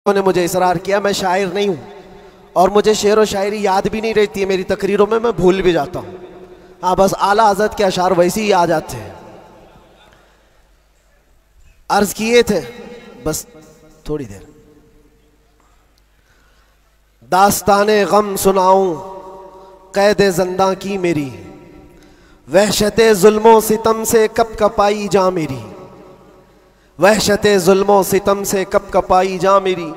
ने मुझे इसरार किया मैं शायर नहीं हूँ और मुझे शेर व शायरी याद भी नहीं रहती है मेरी तकरीरों में, मैं भूल भी जाता हूँ। हाँ, बस आला हज़रत के अशार वैसे ही आ जाते हैं। अर्ज किए थे बस थोड़ी देर, दास्ताने गम सुनाऊं कैदे ज़िंदा की मेरी, वहशते जुल्मों सितम से कब कपाई जा मेरी, वहशते जुल्मों सितम से कब कपाई जा मेरी।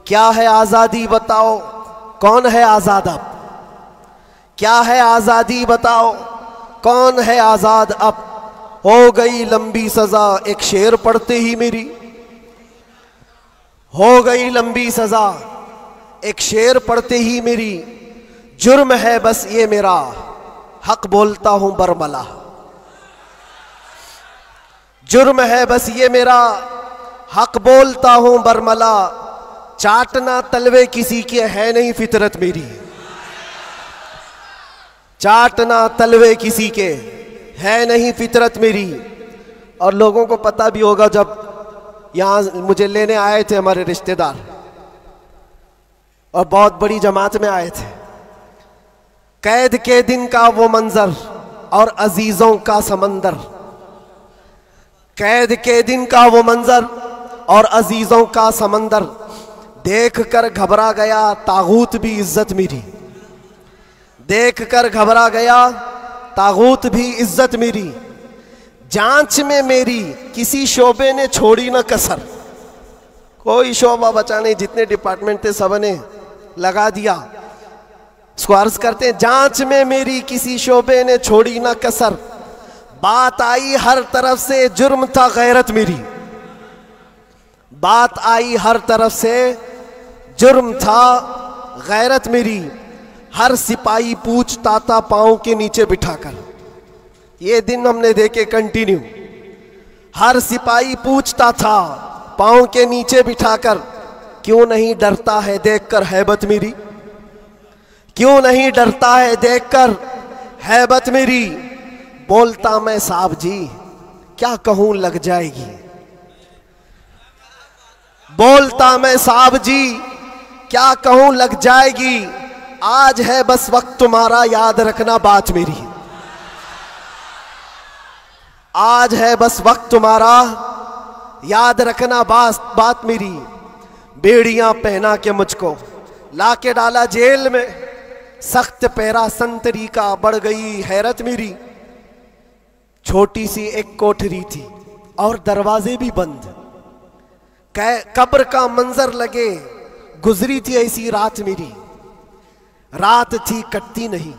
क्या है आज़ादी बताओ, कौन है आज़ाद अब, क्या है आज़ादी बताओ, कौन है आज़ाद अब। हो गई लंबी सज़ा एक शेर पढ़ते ही मेरी, हो गई लंबी सज़ा एक शेर पढ़ते ही मेरी। जुर्म है बस ये मेरा हक बोलता हूं बरमला, जुर्म है बस ये मेरा हक बोलता हूं बरमला। चाटना तलवे किसी के है नहीं फितरत मेरी, चाटना तलवे किसी के है नहीं फितरत मेरी। और लोगों को पता भी होगा, जब यहाँ मुझे लेने आए थे हमारे रिश्तेदार और बहुत बड़ी जमात में आए थे, कैद के दिन का वो मंजर और अजीजों का समंदर, कैद के दिन का वो मंजर और अजीजों का समंदर। देख कर घबरा गया तागूत भी इज्जत मेरी, देख कर घबरा गया तागूत भी इज्जत मेरी। जांच में मेरी किसी शोबे ने छोड़ी ना कसर, कोई शोबा बचा नहीं, जितने डिपार्टमेंट थे सब ने लगा दिया। इसको अर्ज करते हैं, जांच में मेरी किसी शोबे ने छोड़ी ना कसर। बात आई हर तरफ से जुर्म था गैरत मेरी, बात आई हर तरफ से जुर्म था गैरत मेरी। हर सिपाही पूछता था पांव के नीचे बिठाकर, ये दिन हमने देखे कंटिन्यू। हर सिपाही पूछता था पांव के नीचे बिठाकर, क्यों नहीं डरता है देखकर हैबत मेरी, क्यों नहीं डरता है देखकर हैबत मेरी। बोलता मैं साहब जी क्या कहूं लग जाएगी, बोलता मैं साहब जी क्या कहूं लग जाएगी। आज है बस वक्त तुम्हारा याद रखना बात मेरी, आज है बस वक्त तुम्हारा याद रखना बात मेरी। बेड़ियां पहना के मुझको लाके डाला जेल में, सख्त पैरा संतरी का बढ़ गई हैरत मेरी। छोटी सी एक कोठरी थी और दरवाजे भी बंद, कब्र का मंजर लगे गुजरी थी ऐसी रात मेरी। रात थी कटती नहीं,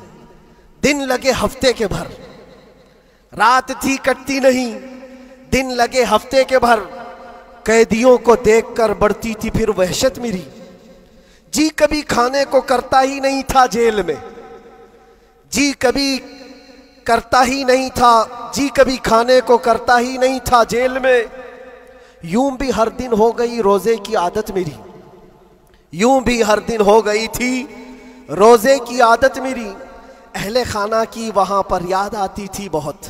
दिन लगे हफ्ते के भर, रात थी कटती नहीं, दिन लगे हफ्ते के भर। कैदियों को देखकर बढ़ती थी फिर वहशत मेरी। जी कभी खाने को करता ही नहीं था जेल में, जी कभी करता ही नहीं था, जी कभी खाने को करता ही नहीं था जेल में। यूं भी हर दिन हो गई रोजे की आदत मेरी, यूं भी हर दिन हो गई थी रोजे की आदत मेरी। अहले खाना की वहां पर याद आती थी बहुत,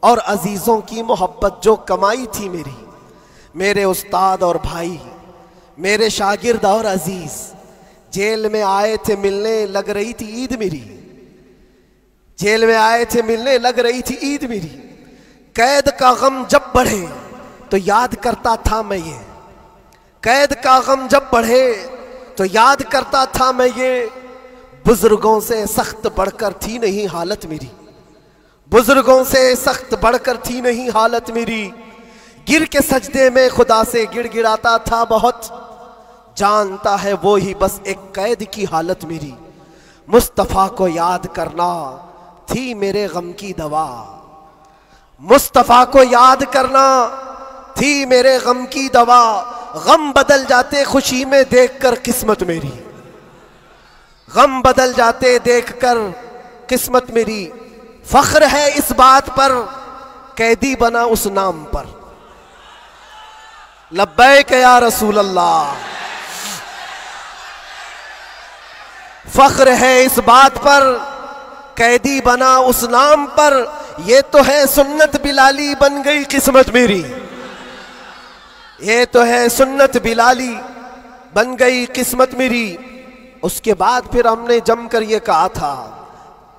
और अजीजों की मोहब्बत जो कमाई थी मेरी। मेरे उस्ताद और भाई, मेरे शागिर्द और अजीज जेल में आए थे मिलने, लग रही थी ईद मेरी, जेल में आए थे मिलने लग रही थी ईद मेरी। कैद का गम जब बढ़े तो याद करता था मैं ये, कैद का गम जब बढ़े तो याद करता था मैं ये। बुजुर्गों से सख्त बढ़कर थी नहीं हालत मेरी, बुजुर्गों से सख्त बढ़कर थी नहीं हालत मेरी। गिर के सजदे में खुदा से गिड़गिड़ाता था बहुत, जानता है वो ही बस एक कैद की हालत मेरी। मुस्तफ़ा को याद करना थी मेरे गम की दवा, मुस्तफ़ा को याद करना थी मेरे गम की दवा। गम बदल जाते खुशी में देखकर किस्मत मेरी, गम बदल जाते देखकर किस्मत मेरी। फख्र है इस बात पर कैदी बना उस नाम पर, लब्बैक या रसूल अल्लाह। फख्र है इस बात पर कैदी बना उस नाम पर, ये तो है सुन्नत बिलाली बन गई किस्मत मेरी, ये तो है सुन्नत बिलाली बन गई किस्मत मेरी। उसके बाद फिर हमने जमकर ये कहा था,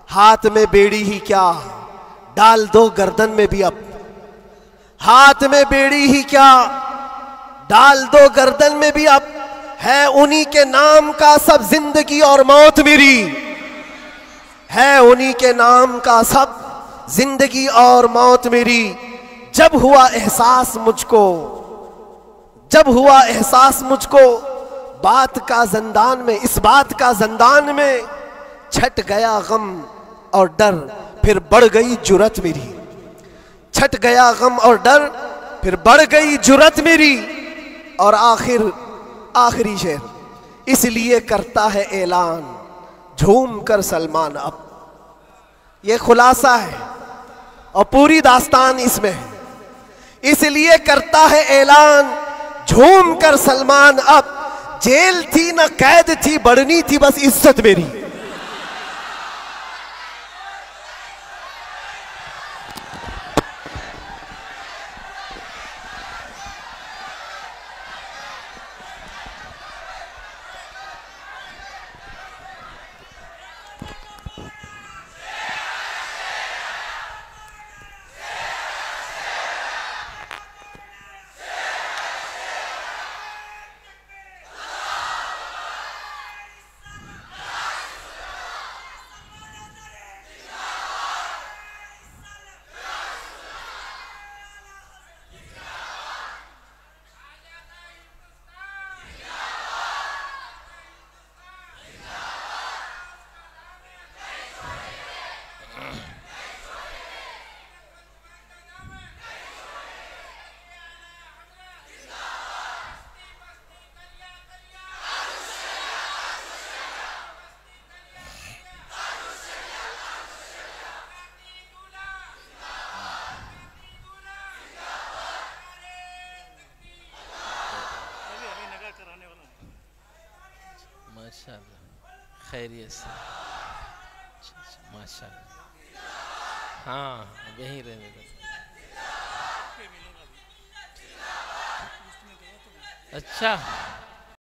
हाथ में बेड़ी ही क्या डाल दो गर्दन में भी अब, हाथ में बेड़ी ही क्या डाल दो गर्दन में भी अब, है उन्हीं के नाम का सब जिंदगी और मौत मेरी, है उन्हीं के नाम का सब जिंदगी और मौत मेरी। जब हुआ एहसास मुझको, जब हुआ एहसास मुझको बात का ज़ंदान में, इस बात का ज़ंदान में छट गया गम और डर, फिर बढ़ गई जुरत मेरी। छट गया गम और डर, फिर बढ़ गई जुरत मेरी। और आखिरी शेर, इसलिए करता है ऐलान झूम कर सलमान अब। ये खुलासा है और पूरी दास्तान इसमें है। इसलिए करता है ऐलान झूम कर सलमान अब, जेल थी ना कैद थी, बढ़नी थी बस इज्जत मेरी। माशाअल्लाह, खैरियत से, माशाअल्लाह। हाँ, यहीं रहने दो। अच्छा।